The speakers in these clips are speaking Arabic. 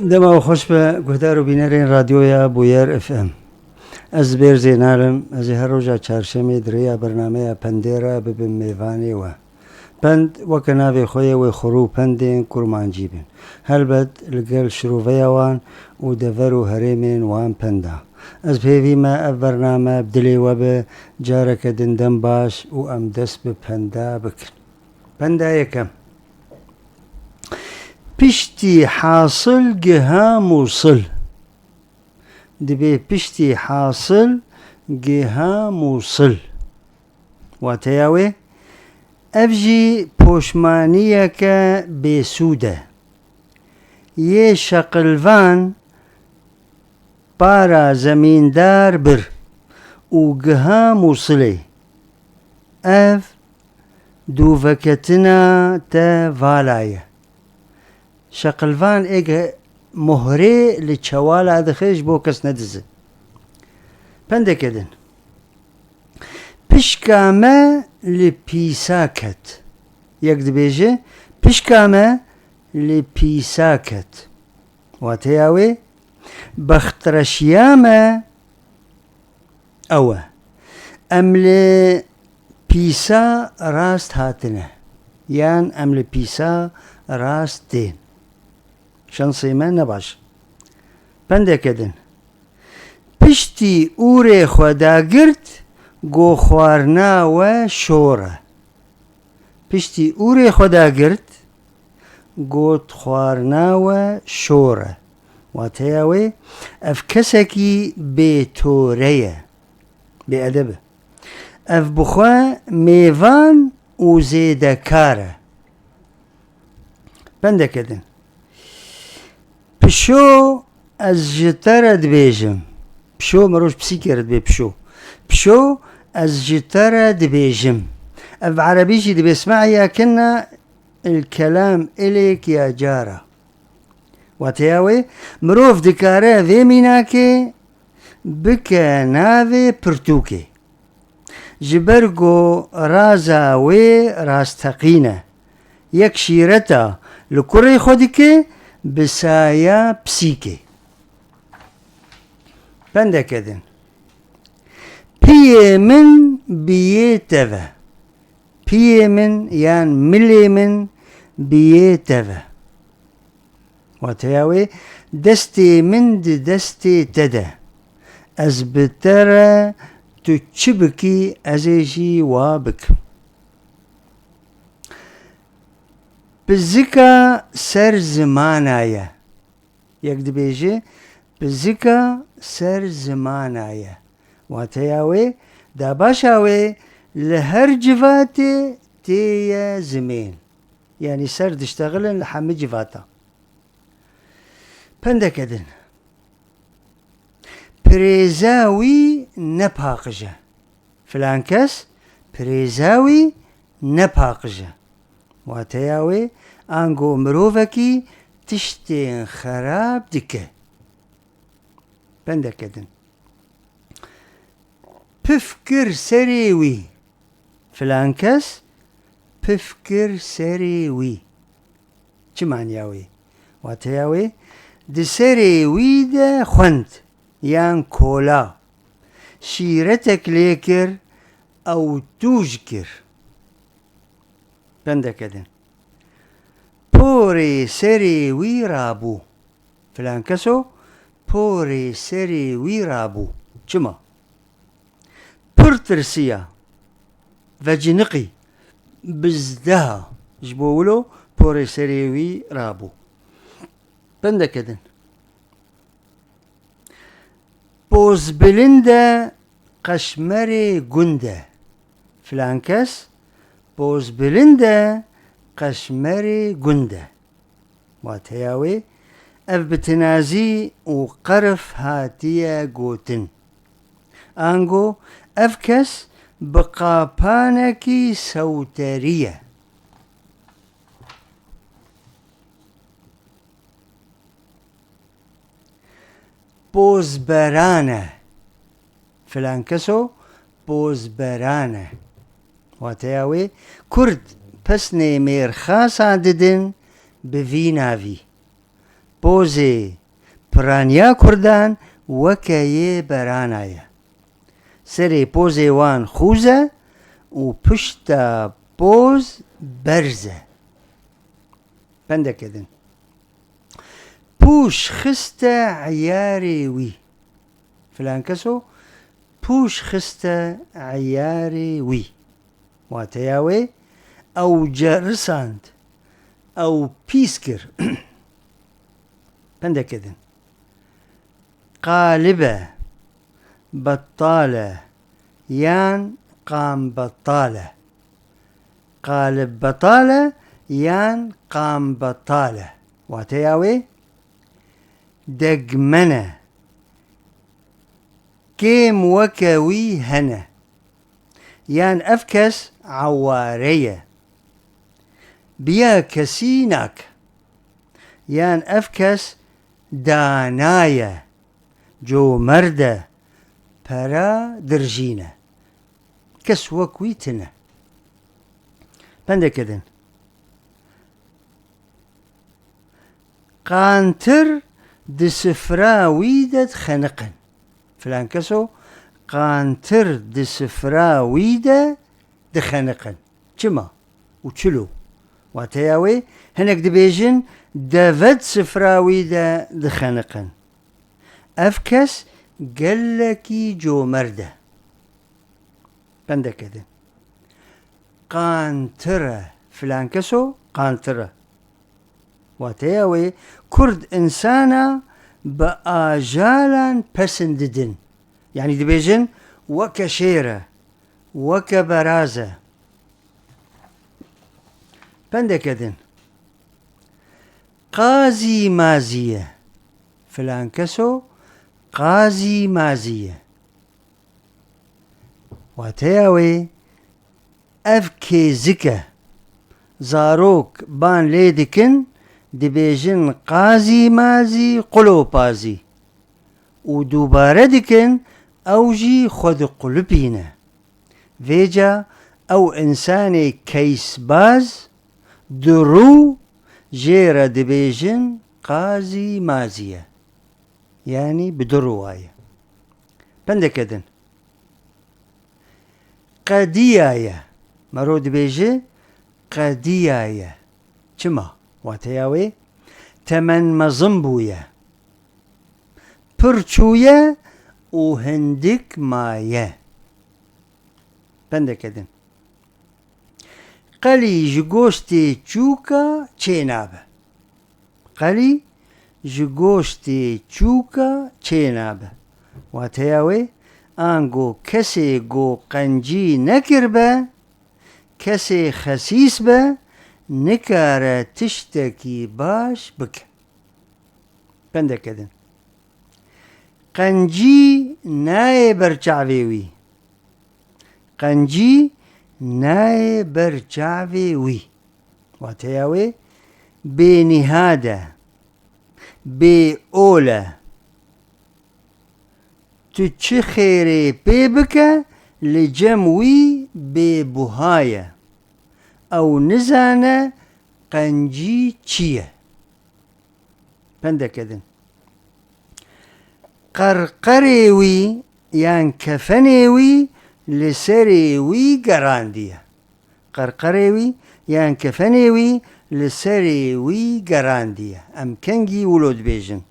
دما خوش به گهدار و بینرین رادیویا بویر اف ام. از بیر زینارم از هر روزا چهارشنبه دریا برنامه پندیرا ببین میوانی و پند وکناوی خوی و خرو پندین کرمانجی بین. هلبت لگل شروعی وان و دور و هرمین وان پندا. از پیوی ما برنامه بدلی و به جارک دندم باش و ام دست به پندا بکن. پندا یکم. پشتی حاصل جها موصل دبي پشتی حاصل جها موصل واتياوي افجي پوشمانیک بسوده یه شقلوان پارا زمیندار بر و جها موصلی اف دوفکتنا تا والایه شقلوان ایگه مهره لچوال ادخش بو کس ندزه پنده کدن پشکامه لپیساکت یک دبیجه پشکامه لپیساکت واتیاوی بخترشیامه اوه امل پیسا راست هاتنه یان امل پیسا راست دین شانسی من نباش پنده کدن پشتی اوره خدا گرد گو خوارنا و شوره پشتی اوره خدا گرد گو خوارنا و شوره واتیاوی اف کسکی بیتوریه بی ادبه اف بخوا میوان و زیدکاره پنده کدن پشو از جتر دبیجم پشو مروش پسی کرد بی پشو از جتر دبیجم اف عربيشي دي بيسمعي كنا الكلام إليك يا جارة واتياوي مروف دكاره ذي ميناكي بكا ناوي برتوكي جبرگو رازاوي راستقينة يك شيرتا لكوري خودكي بسايا بسيكي بنده كدن بيه من بيتفا بيه من يعني ملي من بيتفا واتياوي دستي من دستي تدا أزبتر تشبكي أزيشي وابك بزكا سر زمانايا يقد بيجي بزكا سر زمانايا واتياوي دا باشاوي لهر جفاتي تيا زمين يعني سر دشتغلن لحمي جفاتا پندكدن بريزاوي نباقجة فلان كس بريزاوي نباقجة واتياوي انگو مروفكي تشتين خراب دكه بنده كدن بفكر سريوي فلان كس بفكر سريوي چه معنیاوي واتياوي دي سريوي ده خوند يان كولا شيرتك ليكر او توجكر بنده كدن پوری سری وی رابو فلان کسو پوری سری وی رابو چما پرترسیا و جنقی بزده جبولو پوری سری وی رابو بنده کدن بوز بلنده قشمر گنده فلان کس بوز بلنده قشمري جنده واتياوي اف بتنازي وقرف هاتيا جوتن انجو افكس بقابانكي سوترية بوزبرانة فلان كسو بوزبرانة واتياوي كرد پس نیمیر خاص عددن بوی ناوی پوزی پرانیا کردن وکه برانایه سری پوزی وان خوزه و پشت پوز برزه بنده کدن پوش خسته عیاری وی فلان کسو پوش خسته عیاری وی واتیاوی او جرساند او پیسکر بنده کدن قالبه بطاله یان قام بطاله قالب بطاله یان قام بطاله واتیاوی دقمنه كيم وكوي هنا يان أفكس عوارية بيا كسيناك يان أفكس دانايا جو مردة برا درجينة كس وكويتنا بنده كدن قانتر دسفرا ويدت خنقن فلان كسو قانتر دسفرا ويدا دخنقن چما وچلو واتياوي هناك دبيجن دافد سفرا ويدا دخنقن أفكس قلكي جو مرده بنده كده قانترة فلان كسو قانترة واتياوي كرد إنسانا بآجالا پسنددن يعني دبيجن وكشيرة وكبرازة بنده كدن قازي مازية فلان كسو قازي مازية واتياوي أفكي زكا زاروك بان ليدكن دبيجن قازي مازي قلو بازي ودوباره دكن اوجي خود قلبينه فيجا او انساني كيس باز درو جيرا دبيجن قازي مازية يعني بدرواية بنده كدن قدياية مرو دبيجي قدياية چما واتياوي تمن مزنبوية پرچوية وهندك ماية بنده كدن قلي جگوشتي چوكا چينابه قلي جگوشتي چوكا چينابه واتياوي آنگو كسي گو قنجي نكربه كسي خسيس به نكاره تشتكي باش بك بنده كدن قنجي ناي برچاوي قنجي ناي برچاوي واتياوي بنهاده بأولى تچ خيري بيبك لجموي ببهاية او نزانه قنجي چيه بنده كدن قرقريوي يان كفنيوي لسريوي قراندية قرقريوي يان كفنيوي لسريوي قراندية ام كنجي ولود بيجن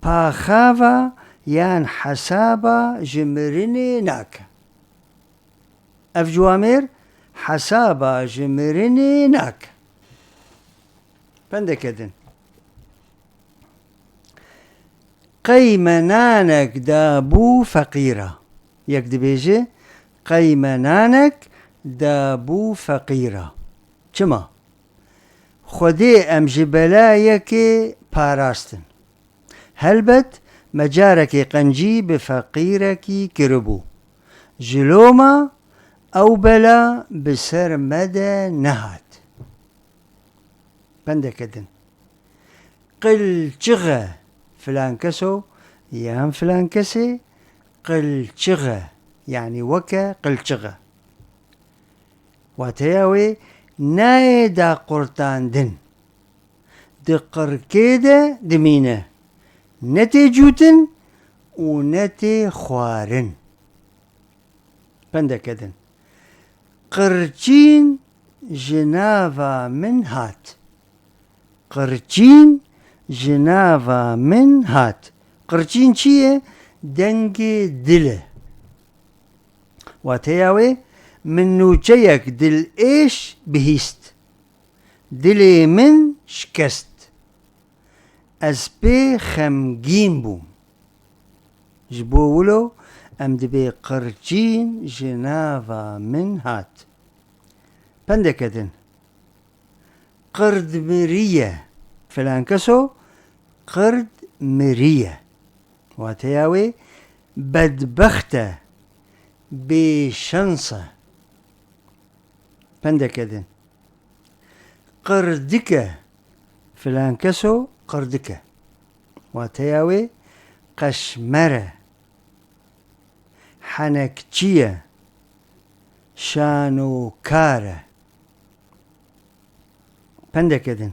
باخاوا يان حسابا جمرني ناك اف جوامير حسابا جمرني ناك بنده كدن قيمنانك دابو فقيرة يكد بيجي قيمنانك دابو فقيرة چما خودي ام جبلايك پاراستن هلبت مجارك قنجي بفقيرك كربو جلوما او بلا بسر مدى نهات بنده كدن قل چغة فلان كسو يام فلان كسي قل چغة يعني وكا قل چغة واتياوي ناي دا قرطان دن دقركيدا دمينة نتي جوتن ونتي خوارن بندا كدن قرچين جنافا من هات قرچين جنافا من هات قرچين چيه دنگي دله واتياوي من نوچيك دل ايش بهيست دلي من شكست از بي خمگين بوم جبولو ام دبي قرچين جنافا من هات بندكدن قرد مرية فلان كسو قرد مرية واتياوي بدبختة بشنصة بندكدن قردكة فلان كسو قردكة واتياوي قشمرة حنكتشية شانوكارة بندكدن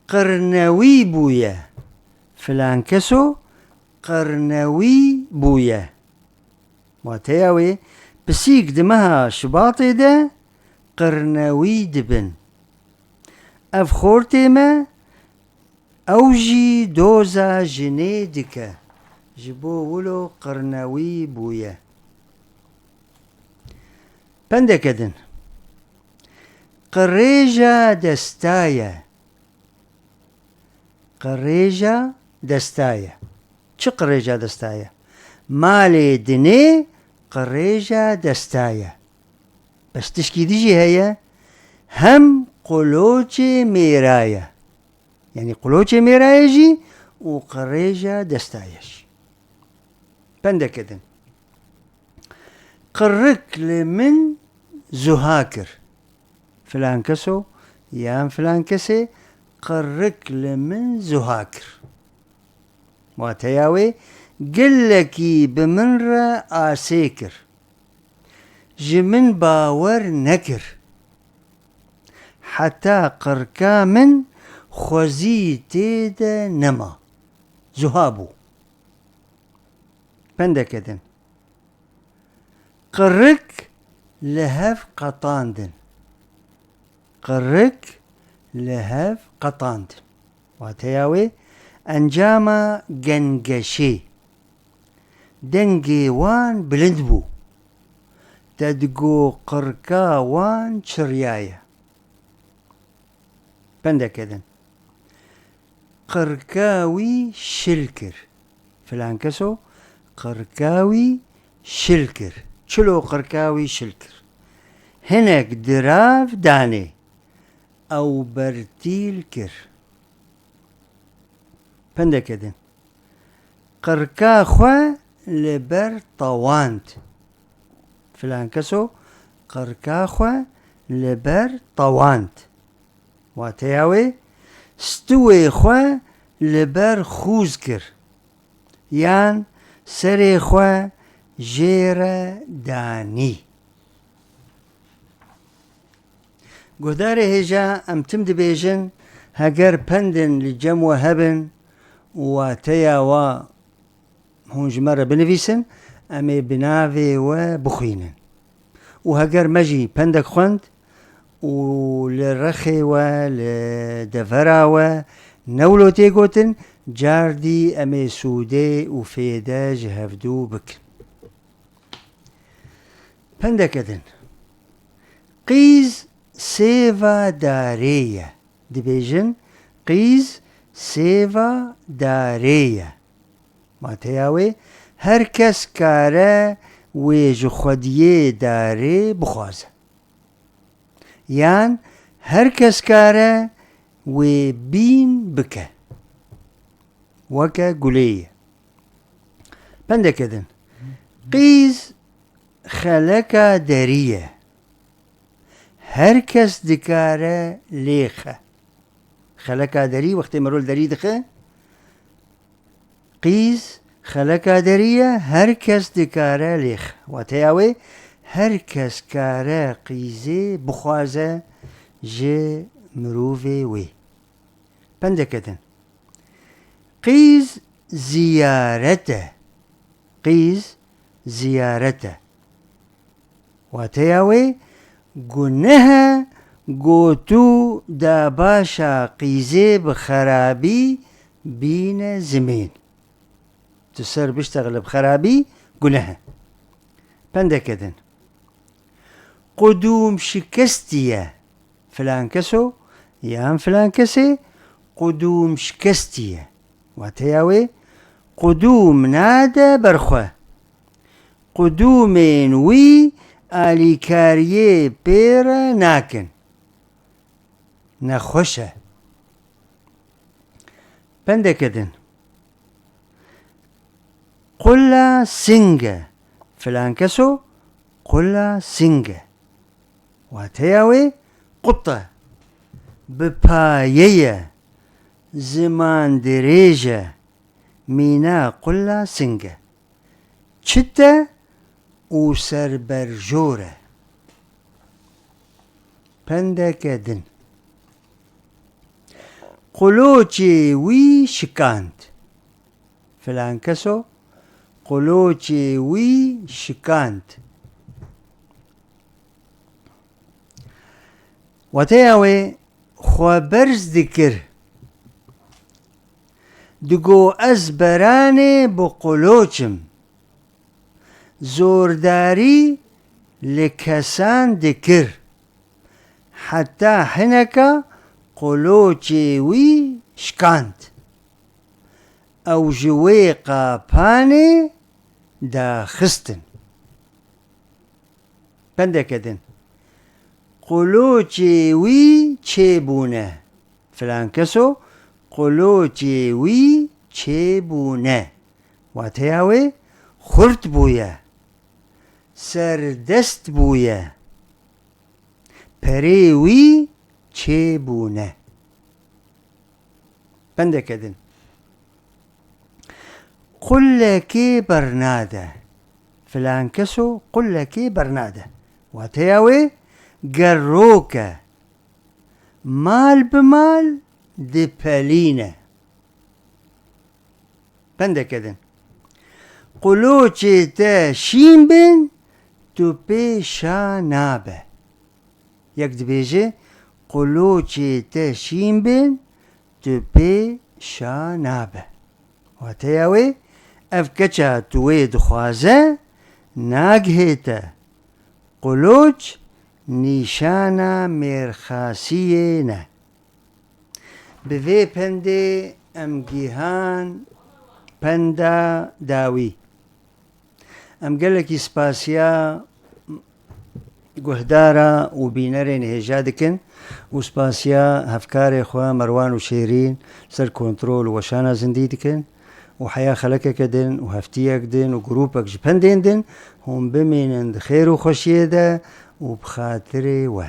قرنوي بويا فلان كسو قرنوي بويا واتياوي بسيك دمها شباطي ده قرنوي دبن افخورتي ما اوجي دوزا جنيدكا جبو ولو قرنوي بويا بندكدن قريجا دستايا قريجا دستايا چه قريجا دستايا مالي دني قريجا دستايا بس تشكي ديجي هيا هم قلوچي ميرايا يعني قلوچي ميرايا جي وقريجا دستايش بندكدن قرك لمن زهاكر فلان كسو يام فلان كسي قرك لمن زهاكر واتياوي قلكي بمنرة آسيكر جمن باور نكر حتى قركا من خوزي تيدا نما زهابو بندكدن قرك لهف قطاندن قرك لهف قطاندن واتياوي انجاما جنگشي دنگي وان بلندبو تدقو قركا وان شريايا بندكدن قركاوي شلكر فلان كسو قركاوي شلكر شلو قركاوي شلكر هناك دراف داني او برتيل كر بندكدن قركا خوا لبر طوانت فلان كسو قركا خوا لبر طوانت واتياوي ستوي خوا لبر خوز كر يان سري خوا جيرا داني قداري هجا ام تمد بيجن هجر بندن لجم وهبن واتيا و هون جمرة بنفيسن امي بنافي وبخينن وهجر مجي بندك خند وللرخي ولدفرا ونولو تيغوتن جاردي امي سودي وفيدا جهفدو بك بندكدن قيز سيفا دارية دبيجن قيز سيفا دارية ما تياوي هركس كاره ويج خوديه داري بخوازه يان هركس كاره وبين بكه وكا قوليه بندكدن قيز خلقا دارية هركس دكاره ليخه خلقا داري وقت مرول داري دخه قيز خلقا دارية هركس دكاره ليخ واتياوي هركس كاره قيزي بخوازه جي مروفي وي پندەکەدن قیز زیارەتە قیز زیارەتە واتەیاوێ گونەهە گۆتو دا باشە قیزێ بخەرابی بینە زمین تو سەر بشتەغلە بخەرابی گونەهە پندەکەدن قدوم شکستیە فلان کەسۆ یان فلان کەسێ قدوم شکستیە واتەیاوێ قدوم نادە بەرخوا قدومێن وی ئالیکاریێ پێرە ناکەن نەخۆشە پندەکەدن قولە سنگە فلان کەسۆ قولە سنگە واتەیاوێ قوتە بپایەیە زمان درێژە مینا قولە سنگە چتە و سەربەرژۆرە پندەکەدن قۆلۆچێ وی شکاند فلان کەسۆ قۆلۆچێ وی شکاند واتەیاوێ خوا بەرز دکرد دگۆ ئەس بەرانێ بۆ قۆلۆچم زۆرداری لە کەسان دکرد حتا هەنەکە قۆلۆچێ وی شکاند ئەو ji wê qapanê daxistin pendekidin qoloçê wî çêbûne filan keso qoloçê wî çêbûne wateya wê xurt bûye serdest bûye perê wî çêbûne pendekidin قلەکێ بەرنادە فلان کەسۆ قلەکێ بەرنادە واتەیە وێ گەڕۆکە مال بمال دپەلینە پندەکەدن قولۆچێ تە شین بن تو پێشا نابە یەک دبێژێ قولۆچێ تە شین بن تو پێشا نابە واتەیە وێ ئەف کەچە تو wê dixwaze nagihête qoloç nîşana mêrxasiyê ne bi vê pendê em gîhan penda dawî em gelekî spasiya guhdara û bînerên hêja dikin û spasiya hevkarê xwe Merwan û Şêrîn ser kontrol û weşana zindî dikin û heya xelekeke din û heftiyek din û grûpek ji pendên din hûn bimînin di xêr û xweşiyê de û bi xatirê we